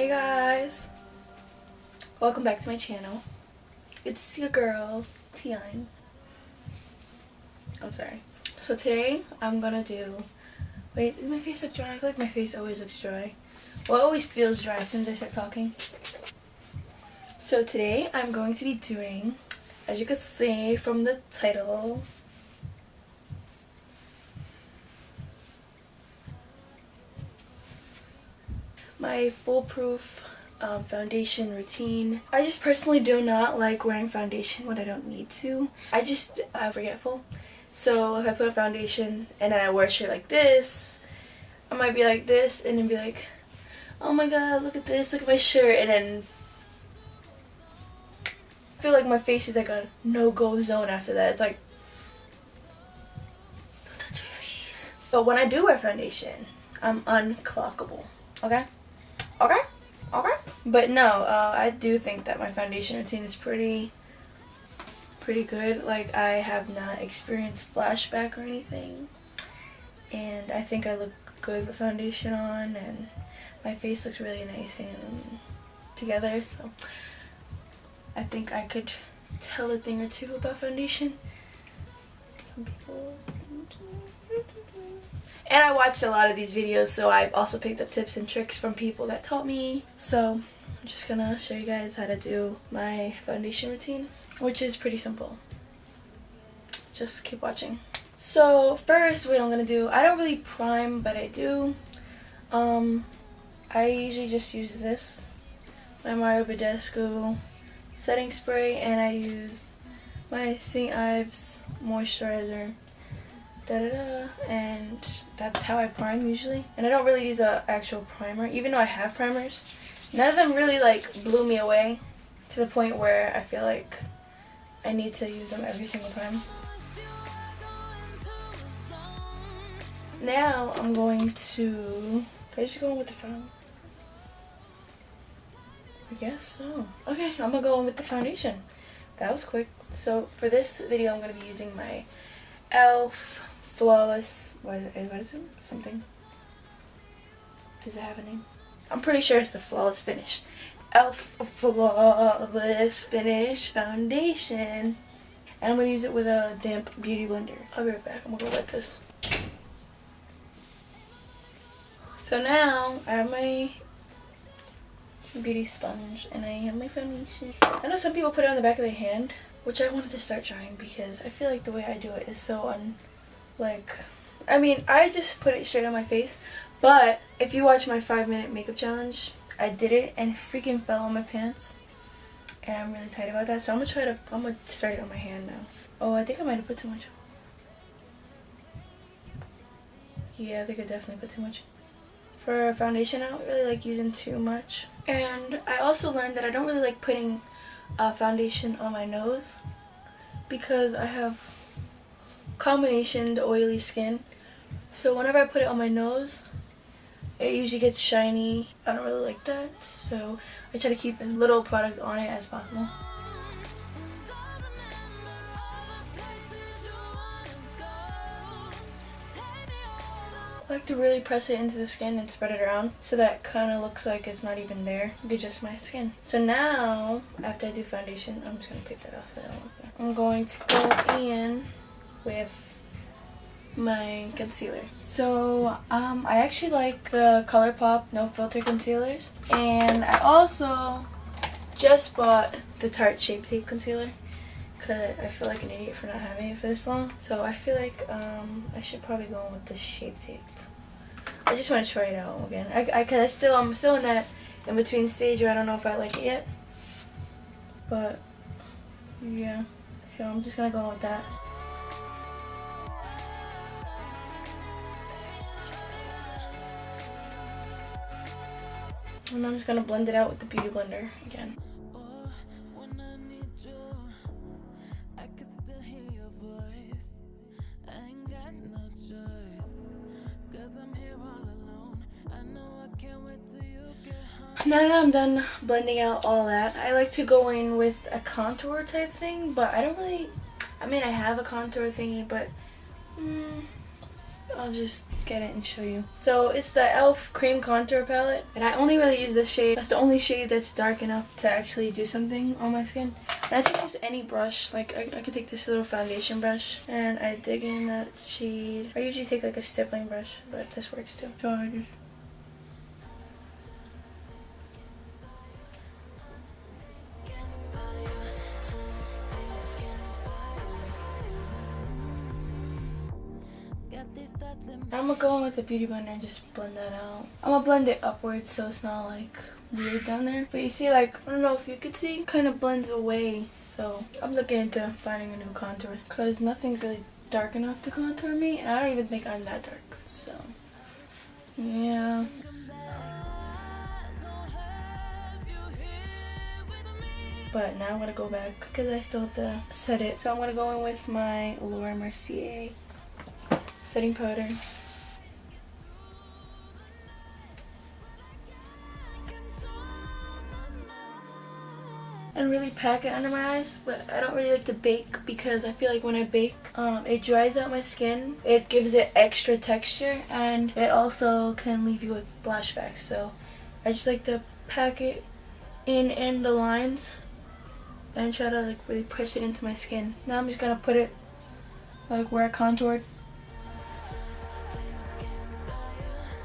Hey guys, welcome back to my channel. It's your girl Tiani. I'm sorry. So today I'm gonna do, wait, does my face look dry? I feel like my face always looks dry. Well, it always feels dry as soon as I start talking. So today I'm going to be doing, as you can see from the title, my foolproof foundation routine. I just personally do not like wearing foundation when I don't need to. I'm forgetful. So if I put a foundation and then I wear a shirt like this, I might be like this and then be like, oh my god, look at this, look at my shirt, and then I feel like my face is like a no-go zone after that. It's like, don't touch my face. But when I do wear foundation, I'm unclockable. Okay? Okay? Okay? But no, I do think that my foundation routine is pretty good. Like, I have not experienced flashback or anything. And I think I look good with foundation on, and my face looks really nice and together, so I think I could tell a thing or two about foundation. Some people. And I watched a lot of these videos, so I've also picked up tips and tricks from people that taught me. So I'm just gonna show you guys how to do my foundation routine, which is pretty simple. Just keep watching. So first, what I'm gonna do, I don't really prime, but I do. I usually just use this, my BADESCU setting spray, and I use my St. Ives moisturizer. And that's how I prime usually. And I don't really use an actual primer, even though I have primers. None of them really like blew me away to the point where I feel like I need to use them every single time. Now I'm going to, I just go in with the foundation? I guess so. Okay, I'm gonna go in with the foundation. That was quick. So for this video, I'm gonna be using my e.l.f. Flawless, what is it? Something. Does it have a name? I'm pretty sure it's the Flawless Finish. e.l.f. Flawless Finish Foundation. And I'm going to use it with a damp beauty blender. I'll be right back. I'm going to go wet this. So now, I have my beauty sponge and I have my foundation. I know some people put it on the back of their hand, which I wanted to start trying because I feel like the way I do it is so I mean, I just put it straight on my face, but if you watch my 5-minute makeup challenge, I did it and it freaking fell on my pants, and I'm really tight about that, so I'm gonna start it on my hand now. Oh, I think I might have put too much. Yeah, I think I definitely put too much. For foundation, I don't really like using too much, and I also learned that I don't really like putting foundation on my nose because I have combination oily skin, so whenever I put it on my nose it usually gets shiny. I don't really like that, so I try to keep as little product on it as possible. I like to really press it into the skin and spread it around so that it kind of looks like it's not even there. It's just my skin. So now, after I do foundation, I'm just going to take that off. I'm going to go in with my concealer. So I actually like the ColourPop No Filter concealers, and I also just bought the Tarte Shape Tape concealer because I feel like an idiot for not having it for this long. So I feel like I should probably go in with the Shape Tape. I just want to try it out again. I'm still in that in between stage where I don't know if I like it yet. But yeah, so I'm just gonna go with that. And I'm just going to blend it out with the beauty blender again. Now that I'm done blending out all that, I like to go in with a contour type thing, but I don't really, I mean I have a contour thingy, but I'll just get it and show you. So it's the e.l.f. Cream Contour Palette, and I only really use this shade. That's the only shade that's dark enough to actually do something on my skin. And I take just any brush, like I could take this little foundation brush, and I dig in that shade. I usually take like a stippling brush, but this works too. So I just... I'm gonna go in with the beauty blender and just blend that out. I'm gonna blend it upwards so it's not like weird down there. But you see, like, I don't know if you could see, it kind of blends away. So I'm looking into finding a new contour because nothing's really dark enough to contour me, and I don't even think I'm that dark. So yeah. But now I'm gonna go back because I still have to set it. So I'm gonna go in with my MERCIER setting powder. And really pack it under my eyes, but I don't really like to bake because I feel like when I bake, it dries out my skin. It gives it extra texture, and it also can leave you with flashbacks. So I just like to pack it in the lines and try to like really press it into my skin. Now I'm just gonna put it like where I contoured.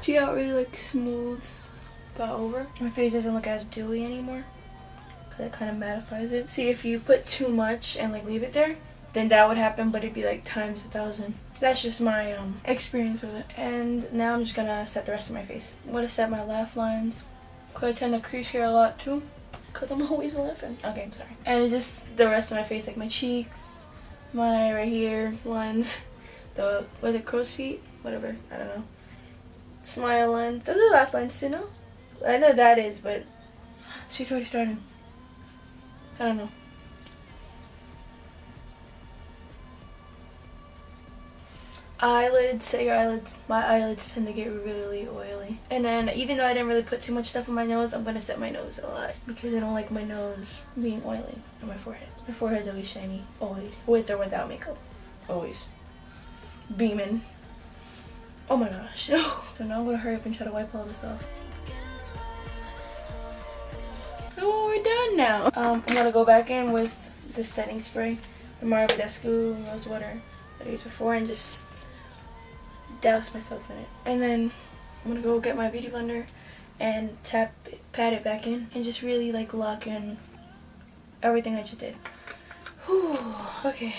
See how it really like smooths that over? My face doesn't look as dewy anymore because it kind of mattifies it. See, if you put too much and like leave it there, then that would happen, but it'd be like times 1,000. That's just my experience with it. And now I'm just gonna set the rest of my face. I'm gonna set my laugh lines because I tend to crease here a lot too because I'm always laughing. Okay, I'm sorry. And just the rest of my face, like my cheeks, my right here lines, the crow's feet, whatever, I don't know. Smile lines. Those are laugh lines too, no? I know that is, but she's already starting. I don't know. Eyelids, set your eyelids. My eyelids tend to get really oily. And then even though I didn't really put too much stuff on my nose, I'm gonna set my nose a lot because I don't like my nose being oily. And my forehead. My forehead's always shiny. Always. With or without makeup. Always. Beaming. Oh my gosh. So now I'm gonna hurry up and try to wipe all this off. Oh, we're done now. I'm gonna go back in with the setting spray, the BADESCU rose water that I used before, and just douse myself in it. And then I'm gonna go get my beauty blender and pat it back in and just really like lock in everything I just did. Whew, okay.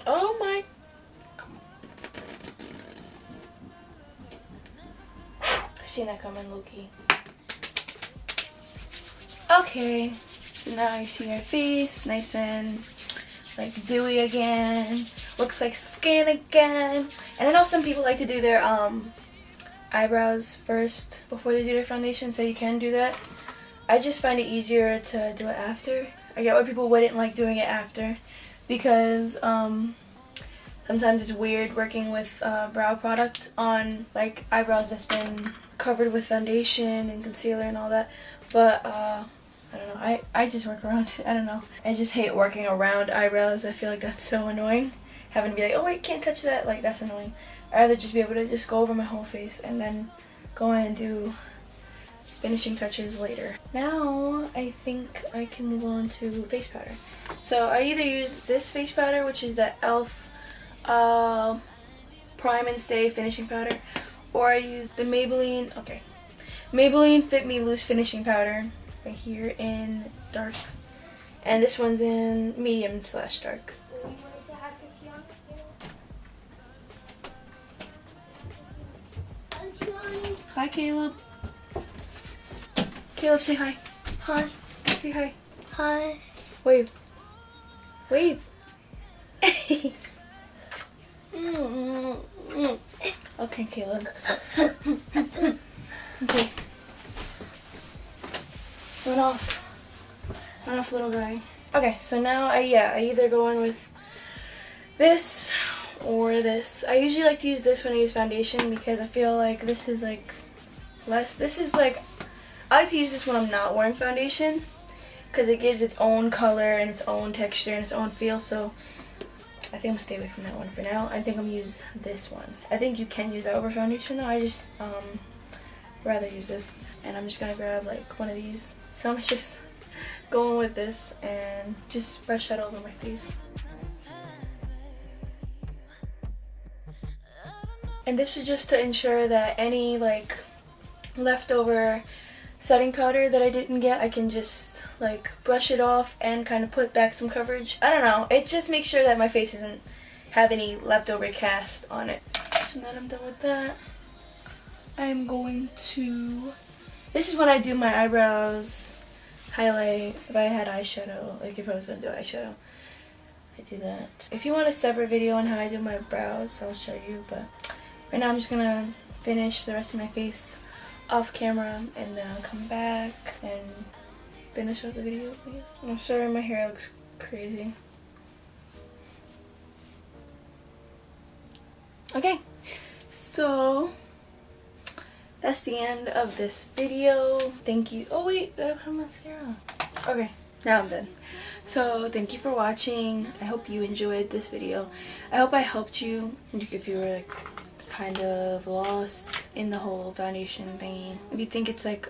Oh my. Seen that coming, low-key. Okay, so now you see our face nice and like dewy again, looks like skin again. And I know some people like to do their eyebrows first before they do their foundation, so you can do that. I just find it easier to do it after. I get why people wouldn't like doing it after because sometimes it's weird working with brow product on like eyebrows that's been covered with foundation and concealer and all that, but I don't know, I just work around it. I don't know, I just hate working around eyebrows. I feel like that's so annoying, having to be like, oh wait, can't touch that, like that's annoying. I'd rather just be able to just go over my whole face and then go in and do finishing touches later. Now I think I can move on to face powder. So I either use this face powder, which is the e.l.f. Prime and Stay finishing powder, or I use the Maybelline Fit Me Loose finishing powder right here in dark, and this one's in medium/dark. Hi, Caleb. Caleb, say hi. Hi. Say hi. Hi. Wave. Wave. Okay, Caleb. Okay. Run off. Run off, little guy. Okay, so now I either go in with this or this. I usually like to use this when I use foundation because I feel like this is like less. I like to use this when I'm not wearing foundation because it gives its own color and its own texture and its own feel. So I think I'm gonna stay away from that one for now. I think I'm gonna use this one. I think you can use that over foundation though. I just rather use this. And I'm just gonna grab like one of these. So I'm just going with this and just brush that over my face. And this is just to ensure that any like leftover setting powder that I didn't get, I can just like brush it off and kind of put back some coverage. I don't know, it just makes sure that my face doesn't have any leftover cast on it. So now I'm done with that, I'm going to, this is when I do my eyebrows, highlight. If I had eyeshadow, like if I was going to do eyeshadow, I do that. If you want a separate video on how I do my brows, I'll show you, but right now I'm just going to finish the rest of my face off camera and then I'll come back and finish up the video, I guess. I'm sorry my hair looks crazy. Okay, so that's the end of this video. Thank you. Oh wait, gotta put mascara. Okay, now I'm done. So thank you for watching. I hope you enjoyed this video. I hope I helped you if you were like kind of lost in the whole foundation thingy. If you think it's like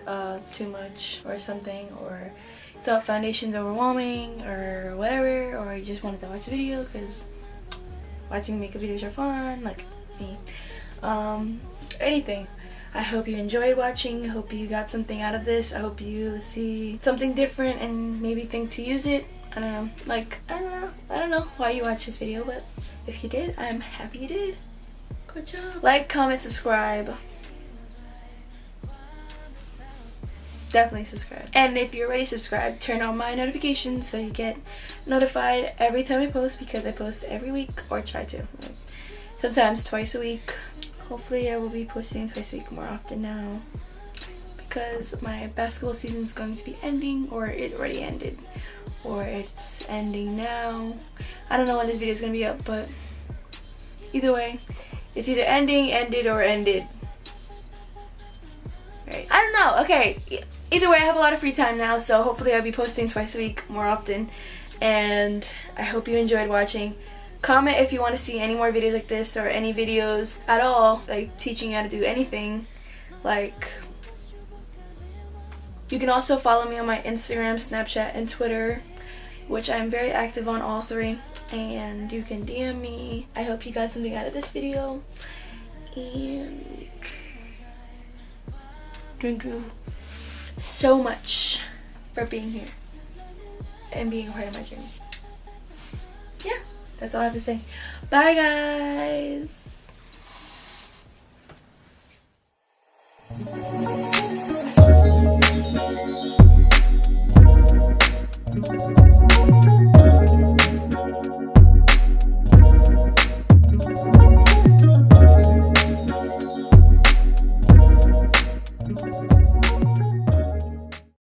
too much or something, or you thought foundation's overwhelming or whatever, or you just wanted to watch a video because watching makeup videos are fun, like me, anything. I hope you enjoyed watching. I hope you got something out of this. I hope you see something different and maybe think to use it. I don't know, like I don't know why you watched this video, but if you did, I'm happy you did. Good job. Like, comment, subscribe. Definitely subscribe. And if you're already subscribed, turn on my notifications so you get notified every time I post, because I post every week, or try to. Sometimes twice a week. Hopefully I will be posting twice a week more often now, because my basketball season is going to be ending, or it already ended, or it's ending now. I don't know when this video is going to be up, but either way, it's either ending, ended, or ended. Right. I don't know. Okay. Either way, I have a lot of free time now, so hopefully I'll be posting twice a week more often. And I hope you enjoyed watching. Comment if you want to see any more videos like this, or any videos at all, like teaching you how to do anything. Like, you can also follow me on my Instagram, Snapchat, and Twitter, which I'm very active on all three. And you can DM me. I hope you got something out of this video. And thank you so much for being here and being a part of my journey. Yeah, that's all I have to say. Bye, guys.